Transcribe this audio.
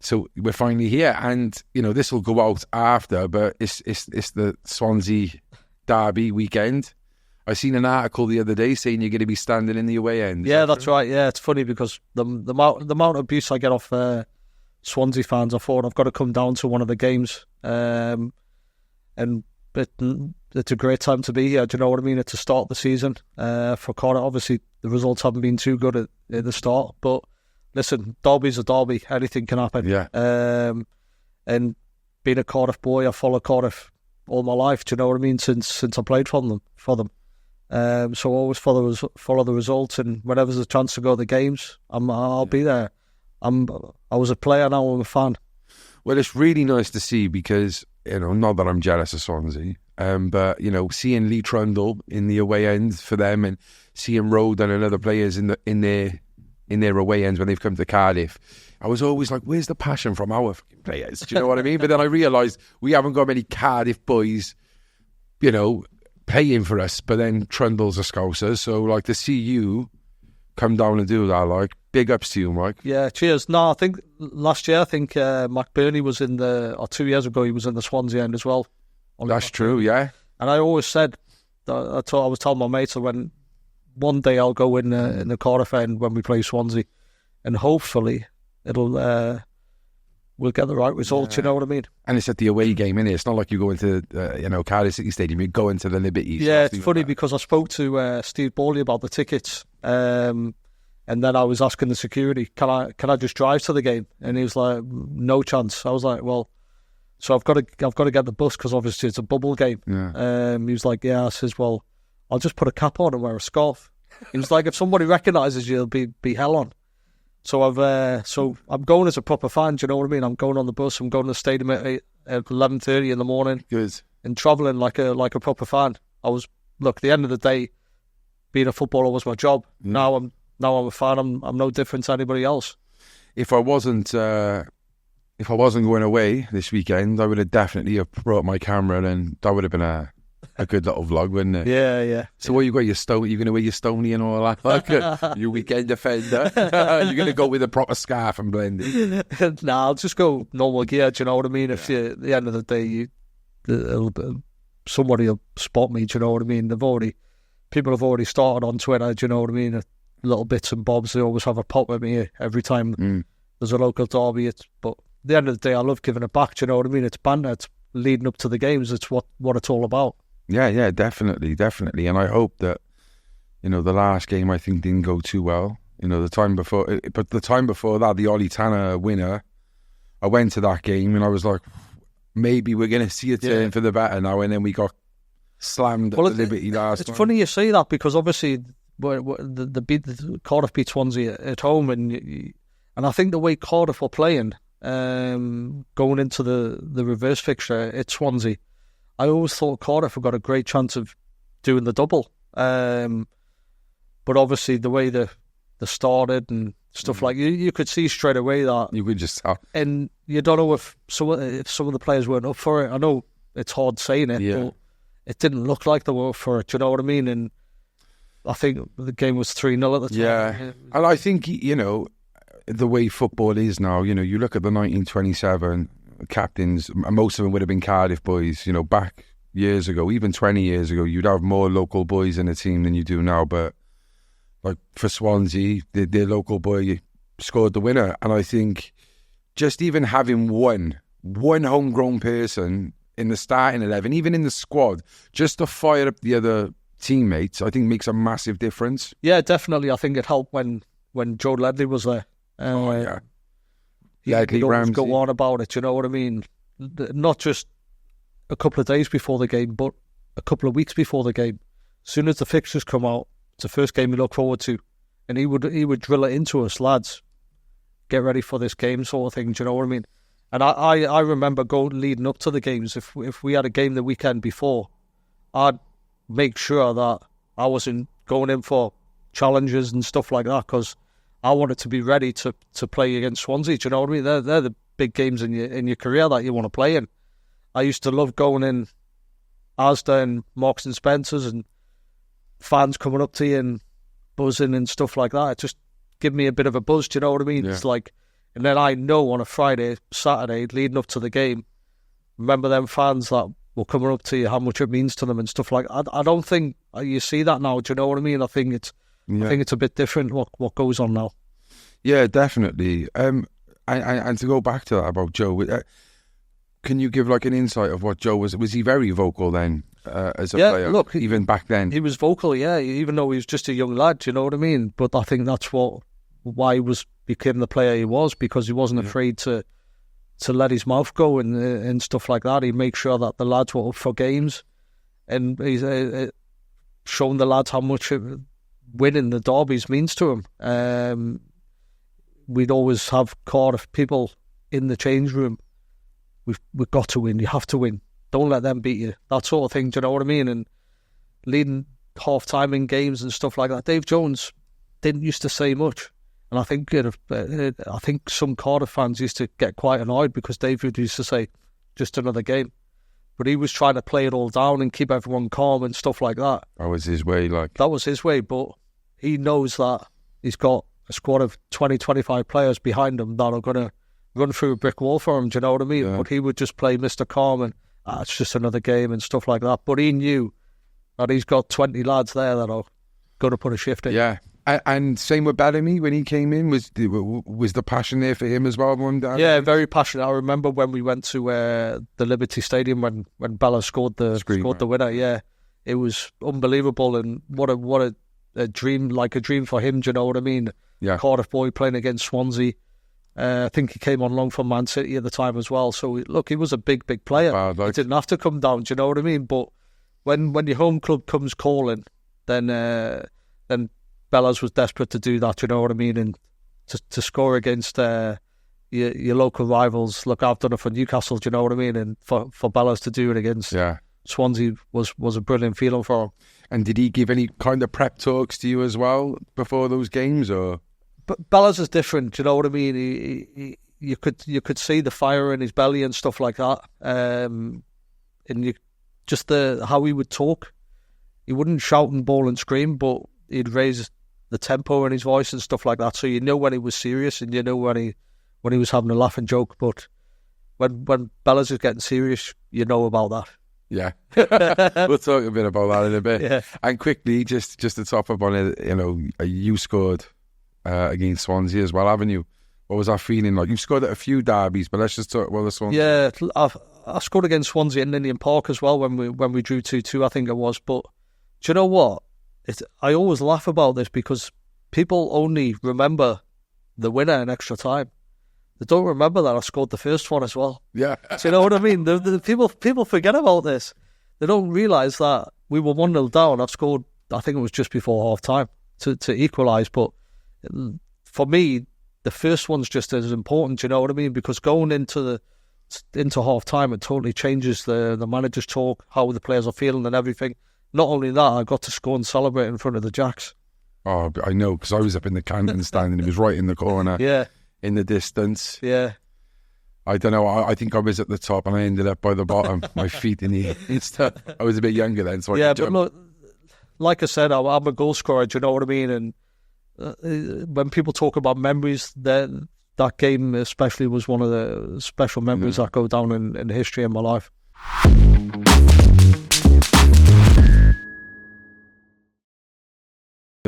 So we're finally here, and this will go out after, but it's the Swansea derby weekend. I seen an article the other day saying you're going to be standing in the away end. Yeah, that's right. Yeah, it's funny because the amount of abuse I get off Swansea fans, I thought I've got to come down to one of the games, and it's a great time to be here. Do you know what I mean? It's the start of the season for Cardiff. Obviously, the results haven't been too good at the start, but listen, derby's a derby. Anything can happen. Yeah. And being a Cardiff boy, I follow Cardiff all my life. Do you know what I mean? Since I played for them. So I always follow the results, and whenever there's a chance to go to the games, I'll be there. I was a player, now I'm a fan. Well, it's really nice to see because not that I'm jealous of Swansea, but seeing Lee Trundle in the away end for them, and seeing Roden and other players in their away ends when they've come to Cardiff, I was always like, where's the passion from our fucking players? Do you know what I mean? But then I realised we haven't got many Cardiff boys, paying for us, but then Trundle's a Scouser, so to see you come down and do that, big ups to you, Mike. Yeah, cheers. No, I think last year, McBurney was or 2 years ago, he was in the Swansea end as well. That's true, yeah. And I always said, I was telling my mates, when one day I'll go in the Cardiff end when we play Swansea, and hopefully we'll get the right result. You know what I mean? And it's at the away game, innit? It's not like you go into Cardiff City Stadium. You go into the Liberty. Yeah, it's funny because I spoke to Steve Bowley about the tickets, and then I was asking the security, can I just drive to the game? And he was like, no chance. I was like, well, so I've got to get the bus because obviously it's a bubble game. Yeah. He was like, yeah. I says, well, I'll just put a cap on and wear a scarf. He was like, if somebody recognises you, it'll be hell on. So I'm going as a proper fan. Do you know what I mean? I'm going on the bus. I'm going to the stadium at 11:30 in the morning. Good. And travelling like a proper fan. At the end of the day, being a footballer was my job. Now I'm a fan. I'm no different to anybody else. If I wasn't going away this weekend, I would have definitely brought my camera, and that would have been a good little vlog, wouldn't it? Yeah. So what you got? Your stone? You're going to wear your Stoney and all that? Your weekend defender? You're going to go with a proper scarf and blend it? Nah, I'll just go normal gear. Do you know what I mean? If at the end of the day, somebody will spot me. Do you know what I mean? People have already started on Twitter. Do you know what I mean? Little bits and bobs. They always have a pop with me every time there's a local derby. But at the end of the day, I love giving it back. Do you know what I mean? It's banter. It's leading up to the games. It's what it's all about. Yeah, definitely. And I hope that, the last game I think didn't go too well. The time before that, the Ollie Tanner winner, I went to that game and I was like, maybe we're going to see a turn for the better now. And then we got slammed at the Liberty last It's time. funny you say that because obviously the Cardiff beat Swansea at home, and I think the way Cardiff were playing, going into the reverse fixture at Swansea, I always thought Cardiff have got a great chance of doing the double. But obviously the way they started and stuff like you could see straight away that you could just tell. And you don't know if some of the players weren't up for it. I know it's hard saying it, but it didn't look like they were up for it. Do you know what I mean? And I think the game was 3-0 at the time. Yeah, and I think the way football is now. You look at the 1927. Captains, most of them would have been Cardiff boys, back years ago, even 20 years ago, you'd have more local boys in a team than you do now. But for Swansea, their local boy scored the winner, and I think just even having one homegrown person in the starting 11, even in the squad, just to fire up the other teammates, I think makes a massive difference. Yeah, definitely. I think it helped when Joe Ledley was there. He'd always go on about it, you know what I mean? Not just a couple of days before the game, but a couple of weeks before the game. As soon as the fixtures come out, it's the first game we look forward to. And he would drill it into us, lads, get ready for this game sort of thing, do you know what I mean? And I remember leading up to the games, if we had a game the weekend before, I'd make sure that I wasn't going in for challenges and stuff like that, because I wanted to be ready to play against Swansea. Do you know what I mean? They're the big games in your career that you want to play in. I used to love going in Asda and Marks and Spencer's and fans coming up to you and buzzing and stuff like that. It just give me a bit of a buzz. Do you know what I mean? Yeah. It's like And then I know on a Friday, Saturday, leading up to the game, remember them fans that were coming up to you, how much it means to them and stuff like that. I don't think you see that now. Do you know what I mean? I think it's a bit different what goes on now. Yeah, definitely. And to go back to that about Joe, can you give like an insight of what Joe was? Was he very vocal then as a player? Look, even back then, he was vocal. Yeah, even though he was just a young lad. Do you know what I mean? But I think that's why he became the player he was, because he wasn't afraid to let his mouth go and stuff like that. He'd make sure that the lads were up for games, and he's shown the lads how much winning the derbies means to him. We'd always have Cardiff people in the change room. We've got to win. You have to win. Don't let them beat you. That sort of thing. Do you know what I mean? And leading half time in games and stuff like that. Dave Jones didn't used to say much. And I think some Cardiff fans used to get quite annoyed because David used to say, just another game. But he was trying to play it all down and keep everyone calm and stuff like that. That was his way, That was his way, but he knows that he's got a squad of 20, 25 players behind him that are going to run through a brick wall for him, do you know what I mean? Yeah. But he would just play Mr. Calm and, it's just another game and stuff like that. But he knew that he's got 20 lads there that are going to put a shift in. Yeah. And same with Bellamy when he came in. Was the passion there for him as well? Yeah, very passionate. I remember when we went to the Liberty Stadium when Bella scored the winner. Yeah, it was unbelievable, and what a dream, like a dream for him. Do you know what I mean? Yeah, Cardiff boy playing against Swansea. I think he came on loan from Man City at the time as well. So look, he was a big player. He didn't have to come down. Do you know what I mean? But when your home club comes calling, then Bellas was desperate to do that, you know what I mean, and to score against your local rivals. Look, I've done it for Newcastle, do you know what I mean, and for Bellas to do it against Swansea was a brilliant feeling for him. And did he give any kind of prep talks to you as well before those games, or? But Bellas is different, do you know what I mean? You could see the fire in his belly and stuff like that, and how he would talk. He wouldn't shout and bawl and scream, but he'd raise the tempo in his voice and stuff like that, so you know when he was serious and you know when he was having a laugh and joke. But when Bellas is getting serious, you know about that. Yeah. We'll talk a bit about that in a bit. Yeah. And quickly, just to top up on it, you scored against Swansea as well, haven't you? What was that feeling like? You've scored at a few derbies, but let's just talk about the Swansea. Yeah, I scored against Swansea in Indian Park as well when we drew 2-2, I think it was. But do you know what? I always laugh about this because people only remember the winner in extra time. They don't remember that I scored the first one as well. Yeah. Do you know what I mean? The people forget about this. They don't realise that we were 1-0 down. I've scored, I think it was just before half time to equalise. But for me, the first one's just as important, you know what I mean? Because going into half time, it totally changes the manager's talk, how the players are feeling and everything. Not only that, I got to score and celebrate in front of the Jacks. Oh, I know, because I was up in the Camden stand and it was right in the corner. Yeah. In the distance. Yeah. I don't know, I think I was at the top and I ended up by the bottom, my feet in the air and stuff. I was a bit younger then, so I could jump. But look, like I said, I'm a goal scorer, do you know what I mean? And when people talk about memories, that game especially was one of the special memories that go down in history in my life.